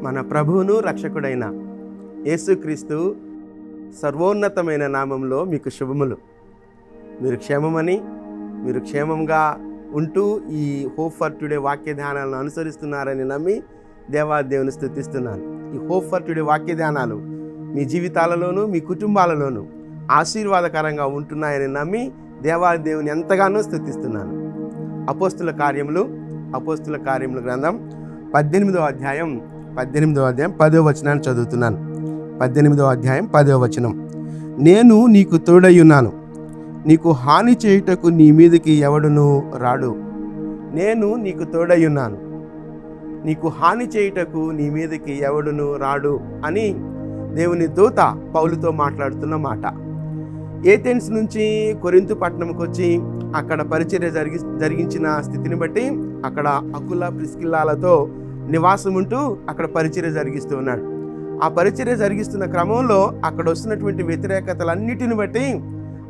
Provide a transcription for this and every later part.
మన ప్రభువును రక్షకుడైన యేసుక్రీస్తు సర్వోన్నతమైన నామంలో మీకు శుభములు. మీరు క్షేమమని, మీరు క్షేమంగా ఉంటూ ఈ హోప్ ఫర్ టుడే వాక్య ధ్యానాలను అనుసరిస్తున్నారని నమ్మి దేవాదేవుని స్తుతిస్తున్నాను. ఈ హోప్ ఫర్ టుడే వాక్య ధ్యానాలు మీ జీవితాలలోనూ మీ కుటుంబాలలోనూ ఆశీర్వాదకరంగా ఉంటున్నాయని నమ్మి దేవాదేవుని ఎంతగానో స్తుతిస్తున్నాను. అపోస్తుల కార్యములు గ్రంథం 18వ అధ్యాయం 10వ వచనాన్ని చదువుతున్నాను. 18వ అధ్యాయం 10వ వచనం. నేను నీకు తోడయ్యున్నాను, నీకు హాని చేయుటకు నీ మీదకి ఎవడును రాడు. నేను నీకు తోడయ్యున్నాను, నీకు హాని చేయుటకు నీ మీదకి ఎవడును రాడు అని దేవుని దూత పౌలుతో మాట్లాడుతున్న మాట. ఏథెన్స్ నుంచి కొరింథు పట్టణంకి వచ్చి అక్కడ పరిచర్య జరిగించిన స్థితిని బట్టి అక్కడ అకుల ప్రిస్కిల్లాలతో నివాసం ఉంటూ అక్కడ పరిచర్య జరిగిస్తూ ఉన్నాడు. ఆ పరిచర్య జరిగిస్తున్న క్రమంలో అక్కడ వస్తున్నటువంటి వ్యతిరేకతలన్నిటిని బట్టి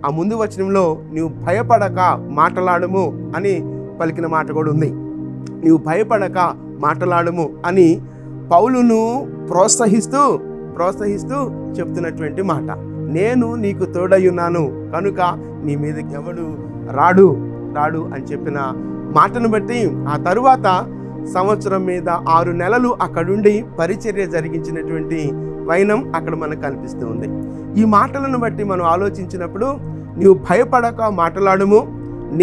ఆ ముందు వచనంలో నీవు భయపడక మాటలాడుము అని పలికిన మాట కూడా ఉంది. నీవు భయపడక మాటలాడుము అని పౌలును ప్రోత్సహిస్తూ చెప్తున్నటువంటి మాట. నేను నీకు తోడయ్యున్నాను కనుక నీ మీదకి ఎవడు రాడు అని చెప్పిన మాటను బట్టి ఆ తరువాత సంవత్సరం మీద 6 నెలలు అక్కడుండి పరిచర్య జరిగించినటువంటి వైనం అక్కడ మనకు కనిపిస్తూ ఉంది. ఈ మాటలను బట్టి మనం ఆలోచించినప్పుడు నీవు భయపడక మాట్లాడుము,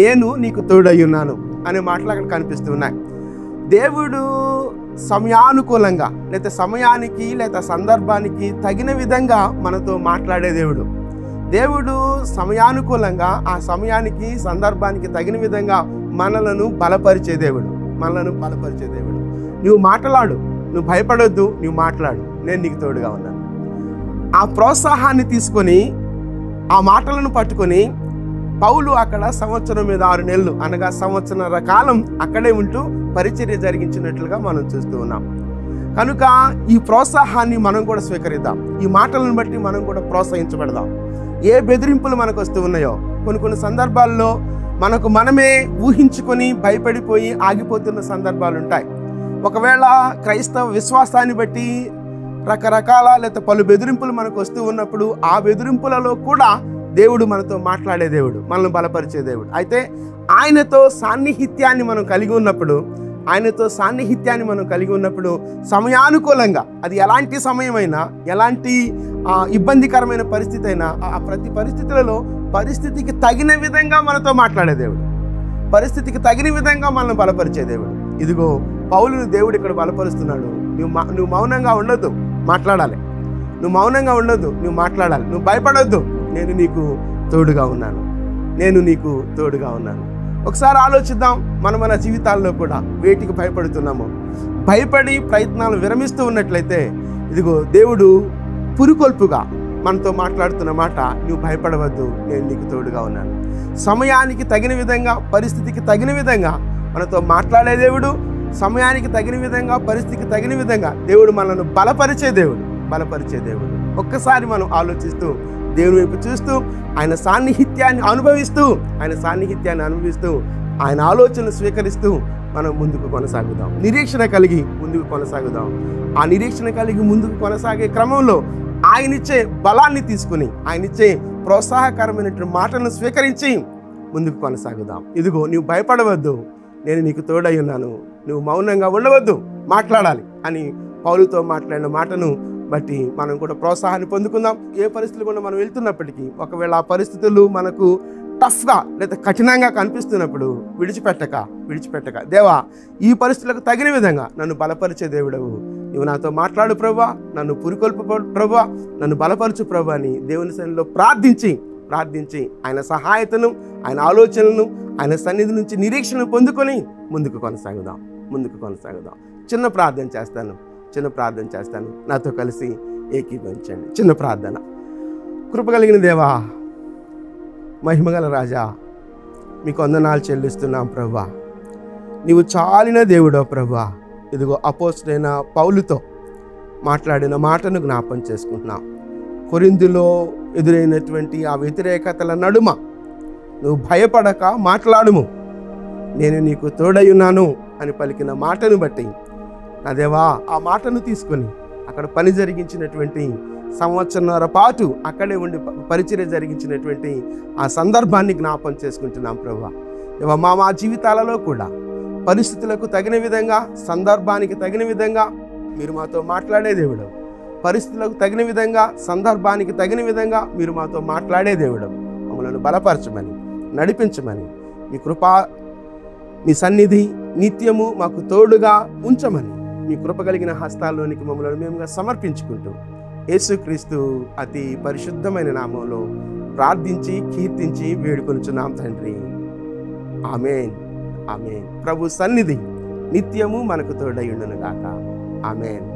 నేను నీకు తోడయ్యున్నాను అనే మాటలు అక్కడ కనిపిస్తూ ఉన్నాయి. దేవుడు సమయానుకూలంగా లేదా సమయానికి లేదా సందర్భానికి తగిన విధంగా మనతో మాట్లాడే దేవుడు సమయానుకూలంగా ఆ సమయానికి సందర్భానికి తగిన విధంగా మనలను బలపరిచే దేవుడు. నువ్వు మాట్లాడు, నువ్వు భయపడొద్దు, నువ్వు మాట్లాడు, నేను నీకు తోడుగా ఉన్నాను. ఆ ప్రోత్సాహాన్ని తీసుకొని ఆ మాటలను పట్టుకొని పౌలు అక్కడ సంవత్సరం మీద 6 నెలలు అనగా సంవత్సరన్నర కాలం అక్కడే ఉంటూ పరిచర్య జరిగించినట్లుగా మనం చూస్తూ ఉన్నాం. కనుక ఈ ప్రోత్సాహాన్ని మనం కూడా స్వీకరిద్దాం. ఈ మాటలను బట్టి మనం కూడా ప్రోత్సహించబడదాం. ఏ బెదిరింపులు మనకు వస్తూ ఉన్నాయో కొన్ని సందర్భాల్లో మనకు మనమే ఊహించుకొని భయపడిపోయి ఆగిపోతున్న సందర్భాలు ఉంటాయి. ఒకవేళ క్రైస్తవ విశ్వాసాన్ని బట్టి రకరకాల లేదా పలు బెదిరింపులు మనకు వస్తూ ఉన్నప్పుడు ఆ బెదిరింపులలో కూడా దేవుడు మనతో మాట్లాడే దేవుడు, మనల్ని బలపరిచే దేవుడు. అయితే ఆయనతో సాన్నిహిత్యాన్ని మనం కలిగి ఉన్నప్పుడు సమయానుకూలంగా అది ఎలాంటి సమయమైనా ఎలాంటి ఇబ్బందికరమైన పరిస్థితి అయినా ఆ ప్రతి పరిస్థితులలో పరిస్థితికి తగిన విధంగా మనతో మాట్లాడే దేవుడు, పరిస్థితికి తగిన విధంగా మనల్ని బలపరిచే దేవుడు. ఇదిగో పౌలును దేవుడు ఇక్కడ బలపరుస్తున్నాడు. నువ్వు మౌనంగా ఉండొద్దు, మాట్లాడాలి. నువ్వు మౌనంగా ఉండొద్దు, నువ్వు మాట్లాడాలి. నువ్వు భయపడొద్దు, నేను నీకు తోడుగా ఉన్నాను. ఒకసారి ఆలోచిద్దాం. మన జీవితాల్లో కూడా వేటికి భయపడుతున్నామో, భయపడి ప్రయత్నాలు విరమిస్తూ ఉన్నట్లయితే ఇదిగో దేవుడు పురుకొల్పుగా మనతో మాట్లాడుతున్న మాట, నువ్వు భయపడవద్దు, నేను నీకు తోడుగా ఉన్నాను. సమయానికి తగిన విధంగా పరిస్థితికి తగిన విధంగా మనతో మాట్లాడే దేవుడు, సమయానికి తగిన విధంగా పరిస్థితికి తగిన విధంగా దేవుడు మనల్ని బలపరిచే దేవుడు. ఒక్కసారి మనం ఆలోచిస్తూ దేవుని వైపు చూస్తూ ఆయన సాన్నిహిత్యాన్ని అనుభవిస్తూ ఆయన ఆలోచనలు స్వీకరిస్తూ మనం ముందుకు కొనసాగుదాం. నిరీక్షణ కలిగి ముందుకు కొనసాగుదాం. ఆ నిరీక్షణ కలిగి ముందుకు కొనసాగే క్రమంలో ఆయనిచ్చే బలాన్ని తీసుకుని ఆయనిచ్చే ప్రోత్సాహకరమైనటువంటి మాటలను స్వీకరించి ముందుకు కొనసాగుదాం. ఇదిగో నువ్వు భయపడవద్దు, నేను నీకు తోడై ఉన్నాను, నువ్వు మౌనంగా ఉండవద్దు, మాట్లాడాలి అని పౌలుతో మాట్లాడిన మాటను బట్టి మనం కూడా ప్రోత్సాహాన్ని పొందుకుందాం. ఏ పరిస్థితులు కూడా మనం వెళ్తున్నప్పటికీ ఒకవేళ ఆ పరిస్థితులు మనకు టఫ్గా లేదా కఠినంగా కనిపిస్తున్నప్పుడు విడిచిపెట్టక దేవా, ఈ పరిస్థితులకు తగిన విధంగా నన్ను బలపరిచే దేవుడవు, నువ్వు నాతో మాట్లాడు ప్రభువా, నన్ను పురికొల్పు ప్రభువా, నన్ను బలపరచు ప్రభు అని దేవుని సన్నిధిలో ప్రార్థించి ఆయన సహాయతను, ఆయన ఆలోచనలను, ఆయన సన్నిధి నుంచి నిరీక్షణను పొందుకొని ముందుకు కొనసాగుదాం. చిన్న ప్రార్థన చేస్తాను, నాతో కలిసి ఏకీభవించండి. చిన్న ప్రార్థన. కృపగలిగిన దేవా, మహిమగల రాజా, మీకు వందనాలు చెల్లిస్తున్నాం ప్రభువా. నీవు చాలిన దేవుడో ప్రభువా. ఇదిగో అపోస్తలుడైన పౌలుతో మాట్లాడిన మాటను జ్ఞాపం చేసుకుంటున్నాం. కొరింథులో ఎదురైనటువంటి ఆ వ్యతిరేకతల నడుమ నువ్వు భయపడక మాట్లాడుము, నేను నీకు తోడై ఉన్నాను అని పలికిన మాటను బట్టి నా దేవా, ఆ మాటను తీసుకొని అక్కడ పని జరిగించినటువంటి సంవత్సరంన్నర పాటు అక్కడే ఉండి పరిచర్య జరిగించినటువంటి ఆ సందర్భాన్ని జ్ఞాపం చేసుకుంటున్నాం ప్రభువా. దేవా, మా జీవితాలలో కూడా పరిస్థితులకు తగిన విధంగా, సందర్భానికి తగిన విధంగా మీరు మాతో మాట్లాడే దేవుడు. పరిస్థితులకు తగిన విధంగా, సందర్భానికి తగిన విధంగా మీరు మాతో మాట్లాడే దేవుడు. మమ్మల్ని బలపరచమని, నడిపించమని, మీ కృపా, మీ సన్నిధి నిత్యము మాకు తోడుగా ఉంచమని మీ కృప కలిగిన హస్తాల్లోనికి మమ్మల్ని మేముగా సమర్పించుకుంటూ యేసుక్రీస్తు అతి పరిశుద్ధమైన నామంలో ప్రార్థించి కీర్తించి వేడుకొనుచున్నాం తండ్రి. ఆమేన్, ఆమేన్. ప్రభు సన్నిధి నిత్యము మనకు తోడై ఉండును గాక. ఆమేన్.